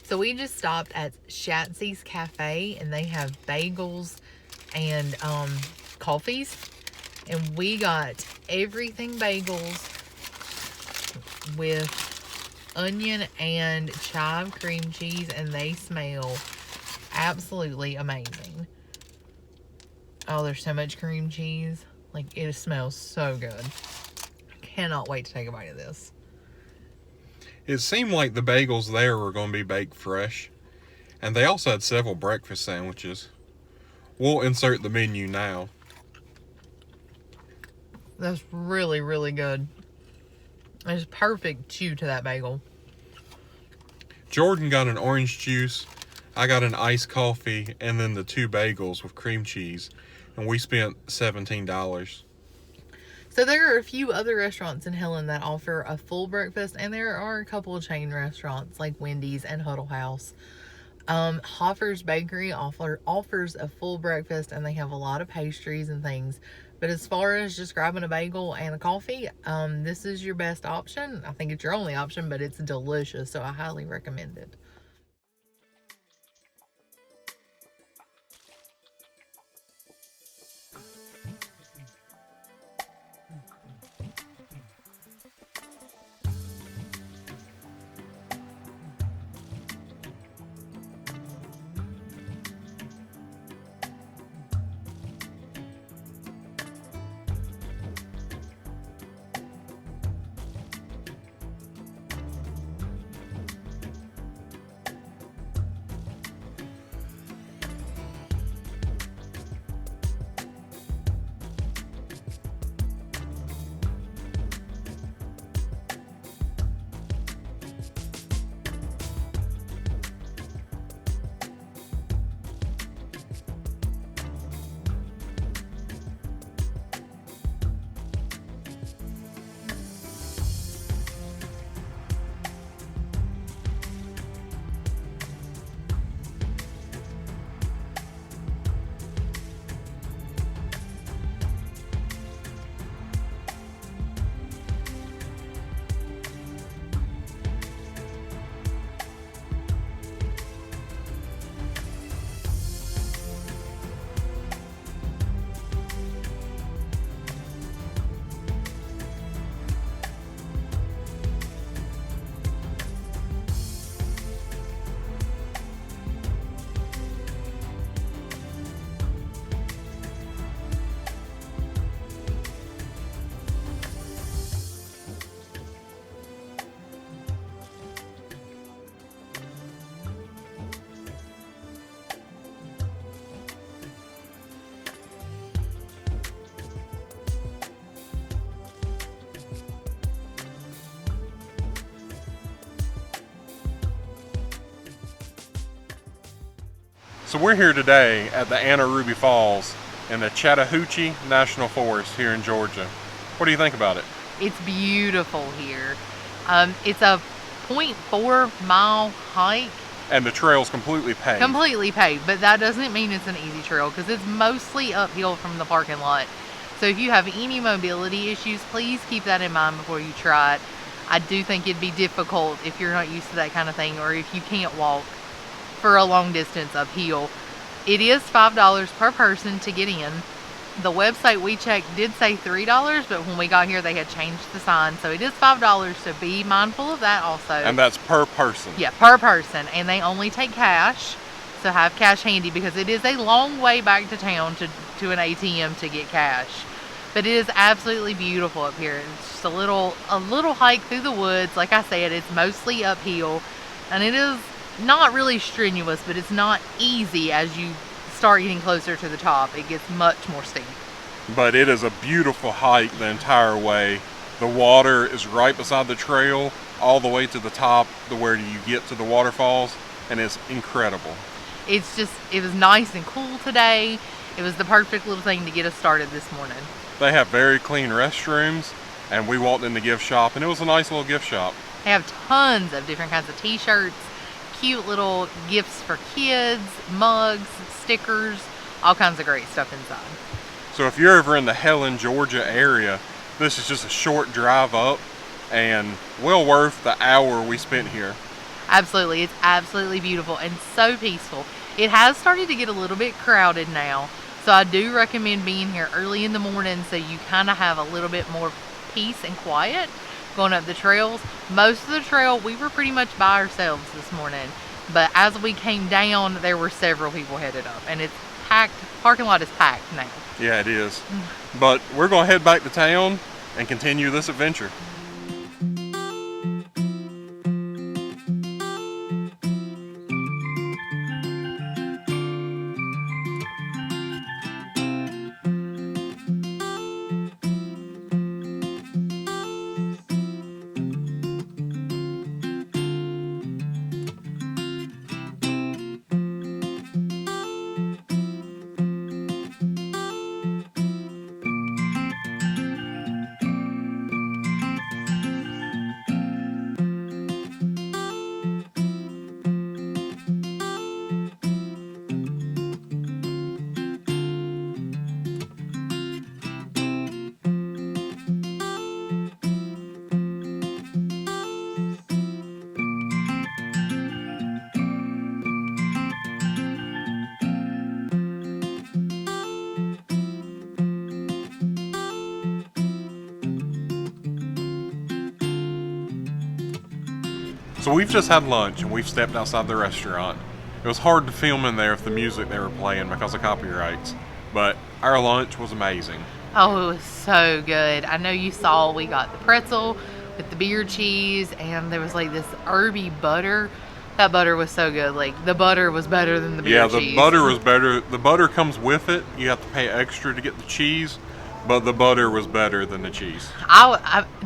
So we just stopped at Chatzi's Cafe, and they have bagels and coffees. And we got everything bagels with onion and chive cream cheese, and they smell absolutely amazing. Oh, there's so much cream cheese. Like, it smells so good. Cannot wait to take a bite of this. It seemed like the bagels there were going to be baked fresh. And they also had several breakfast sandwiches. We'll insert the menu now. That's really, really good. There's perfect chew to that bagel. Jordan got an orange juice. I got an iced coffee. And then the 2 bagels with cream cheese. And we spent $17. So there are a few other restaurants in Helen that offer a full breakfast, and there are a couple of chain restaurants like Wendy's and Huddle House. Hoffer's Bakery offers a full breakfast, and they have a lot of pastries and things. But as far as just grabbing a bagel and a coffee, this is your best option. I think it's your only option, but it's delicious, so I highly recommend it. So we're here today at the Anna Ruby Falls in the Chattahoochee National Forest here in Georgia. What do you think about it? It's beautiful here. It's a 0.4 mile hike. And the trail's completely paved. Completely paved, but that doesn't mean it's an easy trail because it's mostly uphill from the parking lot. So if you have any mobility issues, please keep that in mind before you try it. I do think it'd be difficult if you're not used to that kind of thing, or if you can't walk for a long distance uphill. It is $5 per person to get in. The website we checked did say $3, but when we got here they had changed the sign, so it is $5, so be mindful of that also. And that's per person? Yeah, per person, and they only take cash. So have cash handy because it is a long way back to town to an ATM to get cash. But it is absolutely beautiful up here. It's just a little hike through the woods. Like I said, it's mostly uphill, and it is not really strenuous, but it's not easy as you start getting closer to the top. It gets much more steep. But it is a beautiful hike the entire way. The water is right beside the trail all the way to the top to where you get to the waterfalls, and it's incredible. It was nice and cool today. It was the perfect little thing to get us started this morning. They have very clean restrooms, and we walked in the gift shop, and it was a nice little gift shop. They have tons of different kinds of t-shirts, cute little gifts for kids, mugs, stickers, all kinds of great stuff inside. So if you're ever in the Helen, Georgia area, this is just a short drive up and well worth the hour we spent here. Absolutely. It's absolutely beautiful and so peaceful. It has started to get a little bit crowded now, so I do recommend being here early in the morning so you kind of have a little bit more peace and quiet going up the trails. Most of the trail we were pretty much by ourselves this morning, but as we came down there were several people headed up, and it's packed. Parking lot is packed now. Yeah, it is. But we're going to head back to town and continue this adventure. So we've just had lunch and we've stepped outside the restaurant. It was hard to film in there with the music they were playing because of copyrights, but our lunch was amazing. Oh, it was so good. I know you saw we got the pretzel with the beer cheese, and there was like this herby butter. That butter was so good. Like, the butter was better than the beer cheese. Yeah, the butter was better. The butter comes with it. You have to pay extra to get the cheese, but the butter was better than the cheese.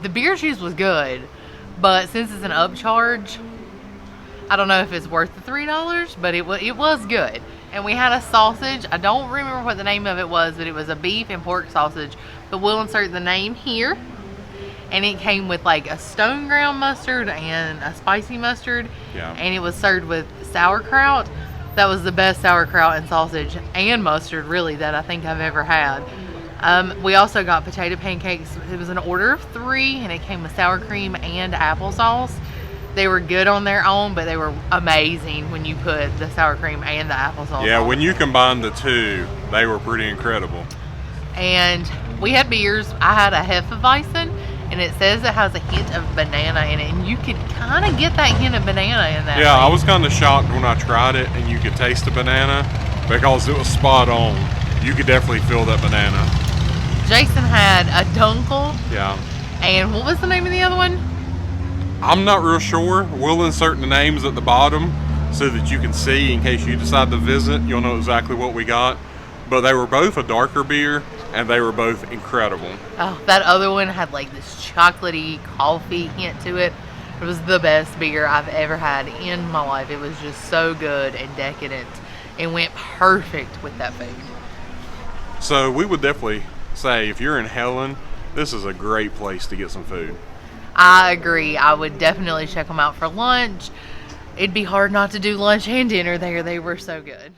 The beer cheese was good, but since it's an upcharge, I don't know if it's worth the $3, but it was good. And we had a sausage. I don't remember what the name of it was, but it was a beef and pork sausage. But we'll insert the name here. And it came with like a stone ground mustard and a spicy mustard. Yeah. And it was served with sauerkraut. That was the best sauerkraut and sausage and mustard, really, that I think I've ever had. We also got potato pancakes. It was an order of 3, and it came with sour cream and applesauce. They were good on their own, but they were amazing when you put the sour cream and the applesauce Yeah, on. when you combine the two, they were pretty incredible. And we had beers. I had a Hefeweizen, and it says it has a hint of banana in it, and you could kind of get that hint of banana in that. Yeah, I thing. was kind of shocked when I tried it and you could taste the banana because it was spot on. You could definitely feel that banana. Jason had a dunkel, Yeah. and what was the name of the other one? I'm not real sure. We'll insert the names at the bottom so that you can see in case you decide to visit. You'll know exactly what we got. But they were both a darker beer, and they were both incredible. Oh, that other one had like this chocolatey coffee hint to it. It was the best beer I've ever had in my life. It was just so good and decadent. It went perfect with that food. So we would definitely say if you're in Helen, this is a great place to get some food. I agree. I would definitely check them out for lunch. It'd be hard not to do lunch and dinner there. They were so good.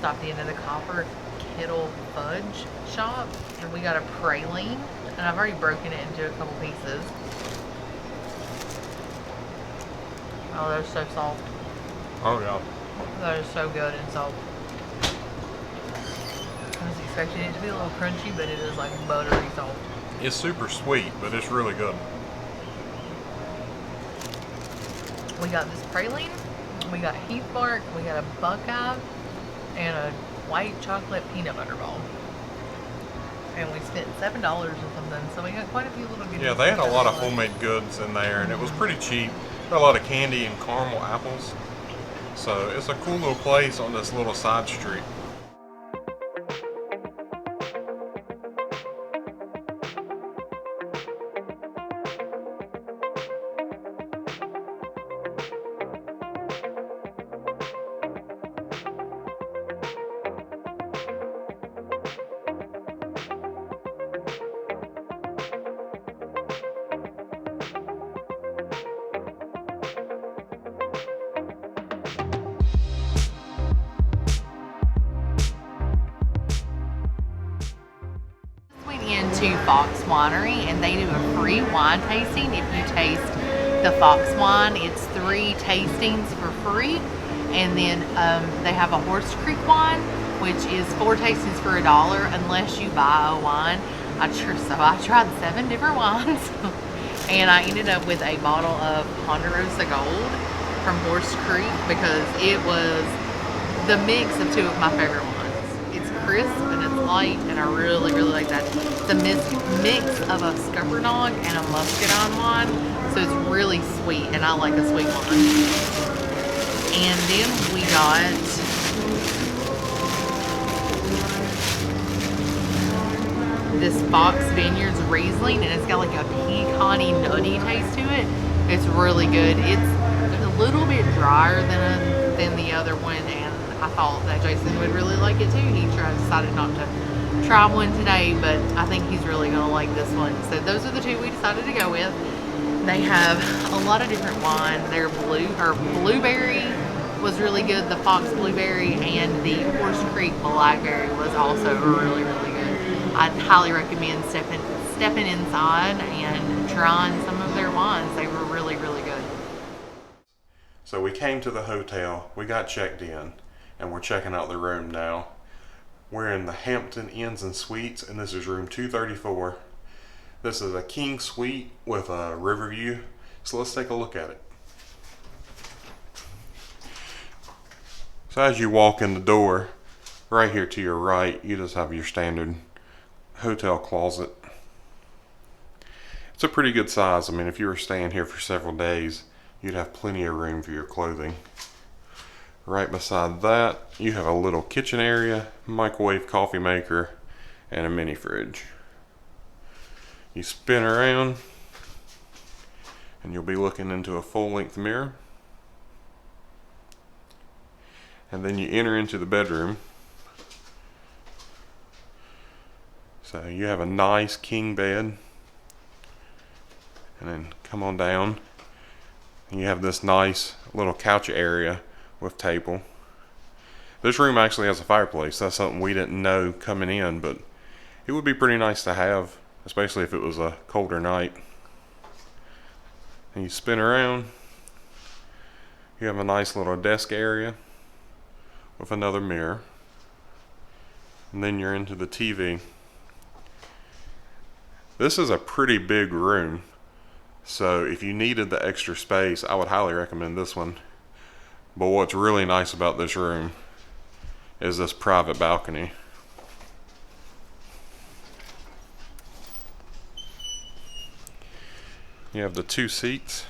stopped in at the Copper Kettle Fudge shop, and we got a praline, and I've already broken it into a couple pieces. Oh, they're so soft. Oh yeah. That is so good and soft. I was expecting it to be a little crunchy, but it is like buttery soft. It's super sweet, but it's really good. We got this praline, we got Heath Bark, we got a Buckeye, and a white chocolate peanut butter ball. And we spent $7 or something, so we got quite a few little goodies. Yeah, they had a lot of homemade goods in there, and it was pretty cheap. Got a lot of candy and caramel apples. So it's a cool little place on this little side street. Went into Fox Winery, and they do a free wine tasting if you taste the Fox wine. It's 3 tastings for free, and then they have a Horse Creek wine, which is 4 tastings for $1 unless you buy a wine. So I tried 7 different wines, and I ended up with a bottle of Ponderosa Gold from Horse Creek because it was the mix of 2 of my favorite wines. It's crisp and it's light, and I really, really like that. The mix of a Scuppernong and a Muscadine wine, so it's really sweet, and I like a sweet wine. And then we got this Fox Vineyards Riesling, and it's got like a pecany, nutty taste to it. It's really good. It's a little bit drier than the other one, and I thought that Jason would really like it too. He decided not to try one today, but I think he's really gonna like this one. So those are the 2 we decided to go with. They have a lot of different wine. Their blueberry was really good. The Fox blueberry and the Horse Creek blackberry was also really, really good. I'd highly recommend stepping inside and trying some of their wines. They were really, really good. So we came to the hotel, we got checked in, and we're checking out the room now. We're in the Hampton Inns and Suites, and this is room 234. This is a king suite with a river view, so let's take a look at it. So as you walk in the door, right here to your right, you just have your standard hotel closet. It's a pretty good size. I mean, if you were staying here for several days, you'd have plenty of room for your clothing. Right beside that, you have a little kitchen area, microwave coffee maker, and a mini fridge. You spin around, and you'll be looking into a full-length mirror. And then you enter into the bedroom. So you have a nice king bed. And then come on down. And you have this nice little couch area with table. This room actually has a fireplace. That's something we didn't know coming in, but it would be pretty nice to have, especially if it was a colder night. And you spin around. You have a nice little desk area with another mirror. And then you're into the TV. This is a pretty big room, so if you needed the extra space, I would highly recommend this one. But what's really nice about this room is this private balcony. You have the 2 seats,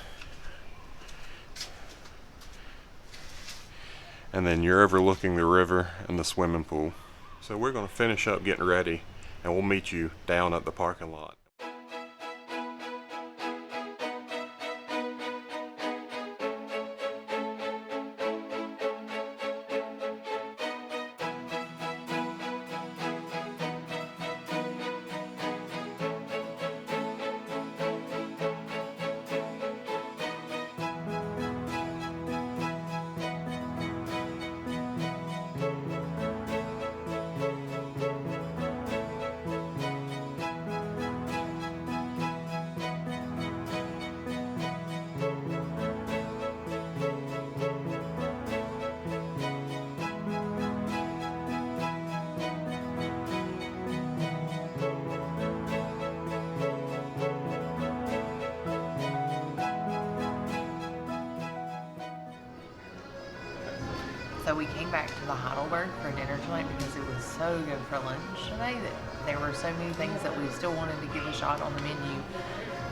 and then you're overlooking the river and the swimming pool. So we're going to finish up getting ready, and we'll meet you down at the parking lot. So we came back to the Heidelberg for dinner tonight because it was so good for lunch today that there were so many things that we still wanted to give a shot on the menu.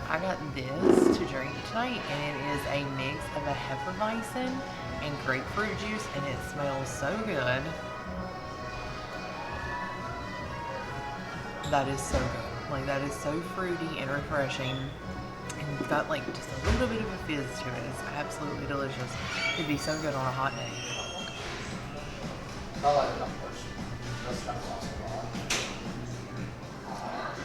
I got this to drink tonight, and it is a mix of a Hefeweizen and grapefruit juice, and it smells so good. That is so good. Like, that is so fruity and refreshing. And it's got like just a little bit of a fizz to it. It's absolutely delicious. It'd be so good on a hot day.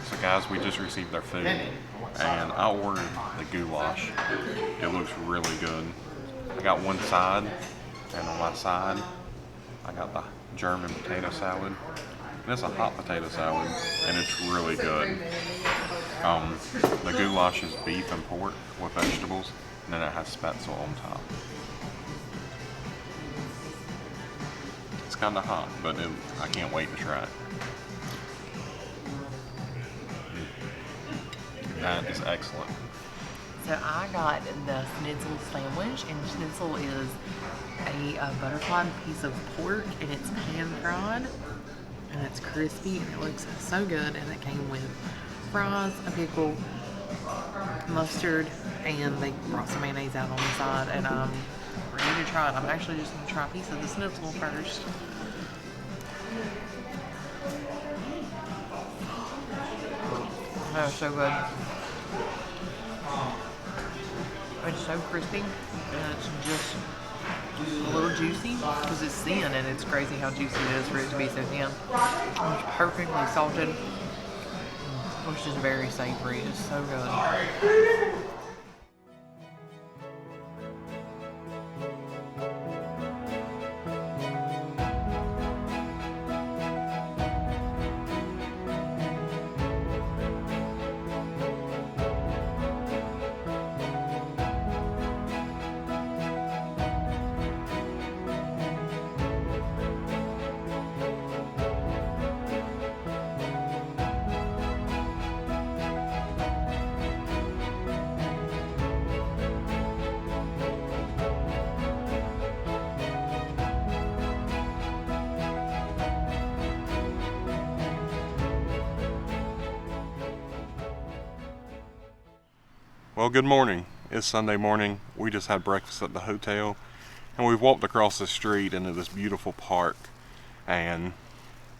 So guys, we just received our food, and I ordered the goulash. It looks really good. I got one side, and on my side, I got the German potato salad. And it's a hot potato salad, and it's really good. The goulash is beef and pork with vegetables, and then it has spätzle on top. It's kind of hot, but I can't wait to try it. That is excellent. So I got the schnitzel sandwich, and schnitzel is a butterfly piece of pork, and it's pan fried, and it's crispy, and it looks so good. And it came with fries, a pickle, mustard, and they brought some mayonnaise out on the side, and I'm ready to try it. I'm actually just going to try a piece of the schnitzel first. That's so good. It's so crispy, and it's just a little juicy because it's thin, and it's crazy how juicy it is for it to be so thin. It's perfectly salted, which is very savory. It's so good. Well, good morning. It's Sunday morning. We just had breakfast at the hotel, and we've walked across the street into this beautiful park, and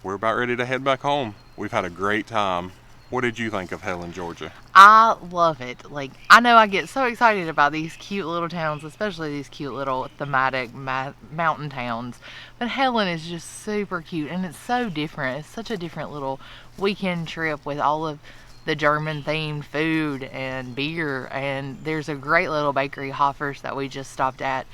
we're about ready to head back home. We've had a great time. What did you think of Helen, Georgia? I love it. Like, I know I get so excited about these cute little towns, especially these cute little thematic mountain towns. But Helen is just super cute, and it's so different. It's such a different little weekend trip with all of the German themed food and beer, and there's a great little bakery, Hoffers, that we just stopped at.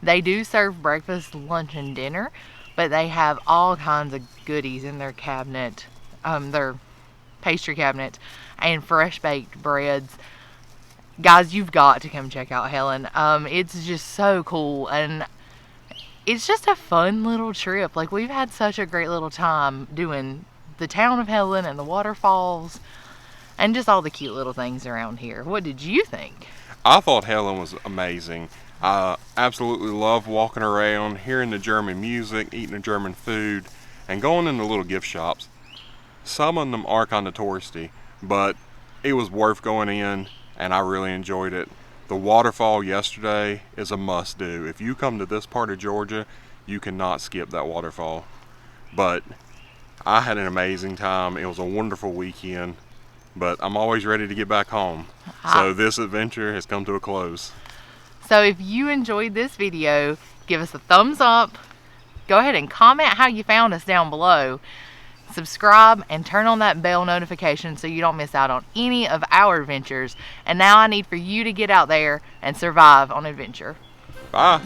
They do serve breakfast, lunch, and dinner, but they have all kinds of goodies in their cabinet, their pastry cabinet, and fresh baked breads. Guys, you've got to come check out Helen. It's just so cool, and it's just a fun little trip. Like, we've had such a great little time doing the town of Helen and the waterfalls and just all the cute little things around here. What did you think? I thought Helen was amazing. I absolutely love walking around, hearing the German music, eating the German food, and going in the little gift shops. Some of them are kind of touristy, but it was worth going in, and I really enjoyed it. The waterfall yesterday is a must-do. If you come to this part of Georgia, you cannot skip that waterfall. But I had an amazing time. It was a wonderful weekend. But I'm always ready to get back home. So this adventure has come to a close. So if you enjoyed this video, give us a thumbs up. Go ahead and comment how you found us down below. Subscribe and turn on that bell notification so you don't miss out on any of our adventures. And now I need for you to get out there and survive on adventure. Bye.